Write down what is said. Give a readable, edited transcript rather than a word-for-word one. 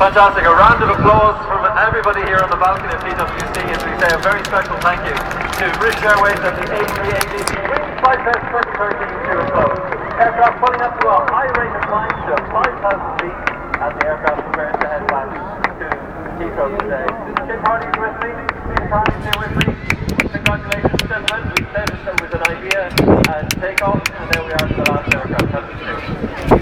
Fantastic. A round of applause from everybody here on the balcony of PwC as we say a very special thank you to British Airways and the A380 Dublin FlightFest 2013 to a close. Aircraft pulling up to a high rate of climb to 5,000 feet as the aircraft prepares to head back to Heathrow today. Tim Hardy's with me, Steve Hardy's here with me. Congratulations, gentlemen. We said it was an idea to take off, and there we are for the last aircraft.